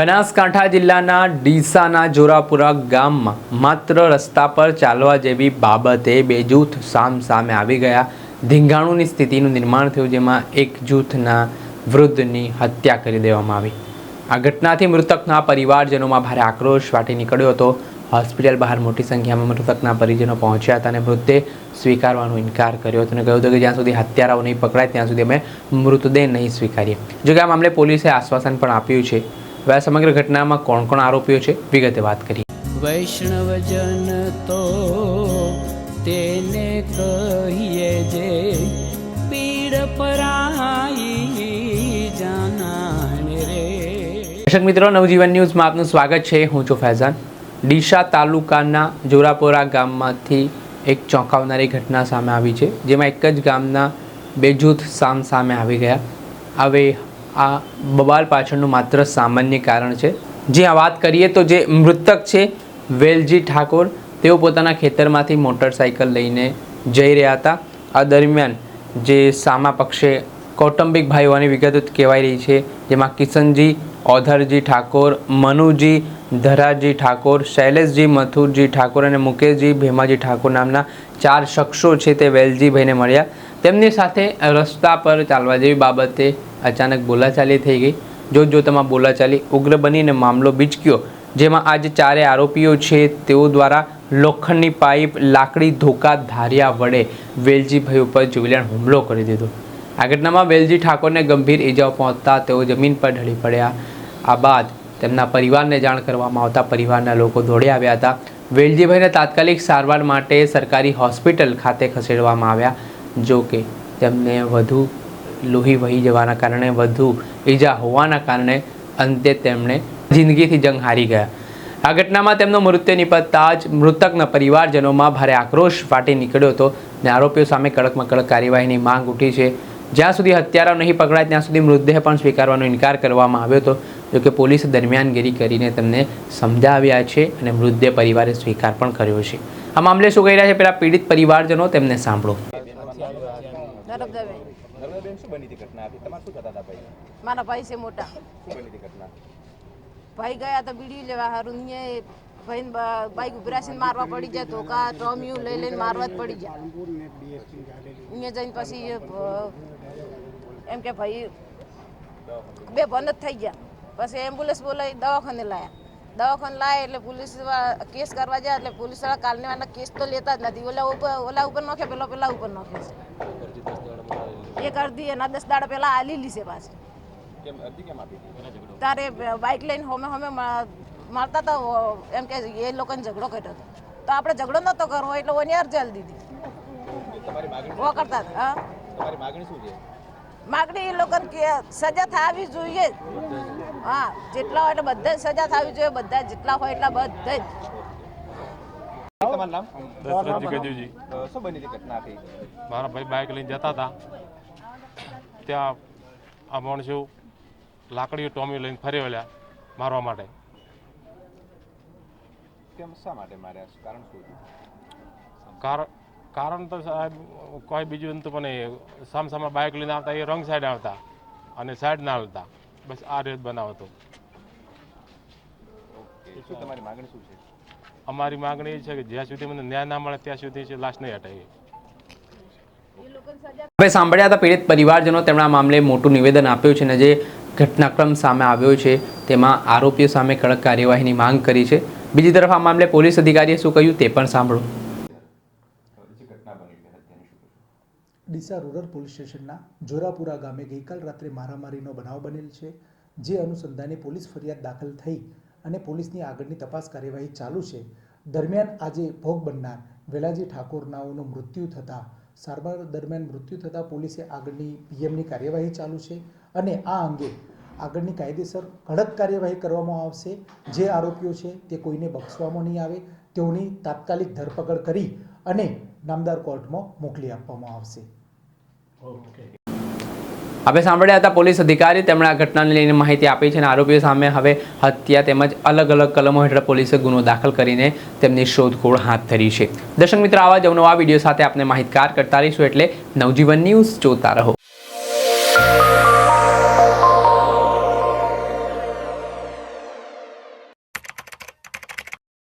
બનાસકાંઠા જિલ્લાના ડીસાના જોરાપુરા ગામમાં માત્ર રસ્તા પર ચાલવા જેવી બાબતે બે જૂથ સામે આવી ગયા. ધીંગાણુની સ્થિતિનું નિર્માણ થયું, જેમાં એક જૂથના વૃદ્ધની હત્યા કરી દેવામાં આવી. આ ઘટનાથી મૃતકના પરિવારજનોમાં ભારે આક્રોશ ફાટી નીકળ્યો હતો. હોસ્પિટલ બહાર મોટી સંખ્યામાં મૃતકના પરિજનો પહોંચ્યા હતા અને મૃતદેહ સ્વીકારવાનો ઇનકાર કર્યો હતો અને કહ્યું હતું કે જ્યાં સુધી હત્યારાઓ નહીં પકડાય ત્યાં સુધી અમે મૃતદેહ નહીં સ્વીકારીએ. જોકે આ મામલે પોલીસે આશ્વાસન પણ આપ્યું છે. હવે આ સમગ્ર ઘટનામાં કોણ કોણ આરોપીઓ છે વિગતે વાત કરીએ. વૈષ્ણવજન તો તેને કહીએ જે પીડ પરાઈ જાનાને રે. દર્શક મિત્રો, નવજીવન ન્યૂઝમાં આપનું સ્વાગત છે. હું છું ફૈઝાન. ડીસા તાલુકાના જોરાપુરા ગામમાંથી એક ચોંકાવનારી ઘટના સામે આવી છે, જેમાં એક જ ગામના બે જૂથ સામે આવી ગયા. હવે આ બબાલ પાછળનું માત્ર સામાન્ય કારણ છે. જે આ વાત કરીએ તો જે મૃતક છે વેલજી ઠાકોર, તેઓ પોતાના ખેતરમાંથી મોટરસાઇકલ લઈને જઈ રહ્યા હતા. આ દરમિયાન જે સામા પક્ષે કૌટુંબિક ભાઈઓની વિગત કહેવાઈ રહી છે, જેમાં કિશનજી ઓધરજી ઠાકોર, મનુજી ધરાજી ઠાકોર, શૈલેષજી મથુરજી ઠાકોર અને મુકેશજી ભેમાજી ઠાકોર નામના 4 શખ્સો છે તે વેલજીભાઈને મળ્યા. તેમની સાથે રસ્તા પર ચાલવા જેવી બાબતે અચાનક બોલાચાલી થઈ ગઈ. જોતજોતામાં બોલાચાલી ઉગ્ર બનીને મામલો બીચક્યો, જેમાં આ જે 4 આરોપીઓ છે તેઓ દ્વારા લોખંડની પાઇપ, લાકડી, ધોકા, ધારિયા વડે વેલજીભાઈ ઉપર જીવલેણ હુમલો કરી દીધો. આ ઘટનામાં વેલજી ઠાકોરને ગંભીર ઈજાઓ પહોંચતા તેઓ જમીન પર ઢળી પડ્યા. આ બાદ તેમના પરિવારને જાણ કરવામાં આવતા પરિવારના લોકો દોડી આવ્યા હતા. વેલજીભાઈને તાત્કાલિક સારવાર માટે સરકારી હોસ્પિટલ ખાતે ખસેડવામાં આવ્યા. જો કે તેમને વધુ લોહી વહી જવાના કારણે, વધુ ઈજા હોવાના કારણે અંતે તેમણે જિંદગીથી જંગ હારી ગયા. આ ઘટનામાં તેમનું મૃત્યુ નિપજતા જ મૃતકના પરિવારજનોમાં ભારે આક્રોશ ફાટી નીકળ્યો હતો અને આરોપીઓ સામે કડકમાં કડક કાર્યવાહીની માંગ ઉઠી છે. જ્યાં સુધી હત્યારાઓ નહીં પકડાય ત્યાં સુધી મૃતદેહ પણ સ્વીકારવાનો ઇનકાર કરવામાં આવ્યો હતો. જોકે પોલીસ દરમિયાનગીરી કરીને તેમને સમજાવ્યા છે અને મૃતદેહ પરિવારે સ્વીકાર પણ કર્યો છે. આ મામલે શું કહી રહ્યા છે પેલા પીડિત પરિવારજનો, તેમને સાંભળો. મારા ભાઈ છે મોટા. ભાઈ ગયા તો બીડી લેવા હારું ભાઈ બાઈક ઉભરાસીને મારવા પડી જાય, ધોકા ટોમિયું લઈને મારવા જ પડી જાય. અહીંયા જઈને પછી એમ કે ભાઈ બે બંધ જ થઈ ગયા. પછી એમ્બ્યુલન્સ બોલાવી દવાખાને લાયા. દવાખાને લાયા એટલે પોલીસ કેસ કરવા જાય એટલે પોલીસ વાળા કાલનેવાના કેસ તો લેતા જ નથી. ઓલા ઉપર નાખે, પેલા ઉપર નાખે છે. એક અરજી એના 10 દાડા પહેલા આલેલી છે પાછી. તારે બાઇક લઈને હોમે મારતા હતા, એમ કે એ લોકોને ઝઘડો કર્યો હતો. તો આપણે ઝઘડો નતો કરવો એટલે ઓની અરજી આલી દીધી. ઓ કરતા હતા. માગણી એ લોકોને કે સજા થવી જોઈએ. હા, જેટલા હોય એટલે બધા સજા થવી જોઈએ. બધા જેટલા હોય એટલા બધા જ. મારા ભાઈ બાઇક લઈને જતા હતા, ત્યાં આ માણસો લાકડીઓ ટોમી લઈને ફરી વળ્યા મારવા માટે. કારણ તો સાહેબ કોઈ બીજું નતું, પણ સામસામા બાઇક લઈને આવતા એ રોંગ સાઈડ આવતા અને સાઈડ ના આવતા. બસ આ રીત બનાવતો. અમારી માગણી એ છે કે જ્યાં સુધી મને ન્યાય ના મળે ત્યાં સુધી લાશ નહીં હટાવી. હવે સાંભળ્યા હતા પીડિત પરિવારજનો. તેમણે આ મામલે મોટું નિવેદન આપ્યું છે અને જે ઘટનાક્રમ સામે આવ્યો છે તેમાં આરોપીઓ સામે કડક કાર્યવાહીની માંગ કરી છે. બીજી તરફ આ મામલે પોલીસ અધિકારીએ શું કહ્યું તે પણ સાંભળો. ડીસા રૂરલ પોલીસ સ્ટેશનના જોરાપુરા ગામે ગઈકાલ રાત્રે મારામારીનો બનાવ બનેલ છે. જે અનુસંધાને પોલીસ ફરિયાદ દાખલ થઈ અને પોલીસની આગળની તપાસ કાર્યવાહી ચાલુ છે. દરમિયાન આજે ભોગ બનનાર વેલાજી ઠાકોરનાઓનું મૃત્યુ થતાં, સારવાર દરમિયાન મૃત્યુ થતાં પોલીસે આગળની પીએમની કાર્યવાહી ચાલુ છે અને આ અંગે આગળની કાયદેસર કડક કાર્યવાહી કરવામાં આવશે. જે આરોપીઓ છે તે કોઈને બક્ષવામાં નહીં આવે. તેઓની તાત્કાલિક ધરપકડ કરી અને નામદાર કોર્ટમાં મોકલી આપવામાં આવશે. આપણે સાંભળ્યા હતા પોલીસ અધિકારી. તેમણે આ ઘટનાને લઈને માહિતી આપી છે અને આરોપીઓ સામે હવે હત્યા તેમજ અલગ અલગ કલમો હેઠળ પોલીસે ગુનો દાખલ કરીને તેમની શોધખોળ હાથ ધરી છે. દર્શક મિત્રો, આવા જ અવનવા વિડીયો સાથે આપણે માહિતગાર કરતા રહીશું, એટલે નવજીવન ન્યૂઝ જોતા રહો.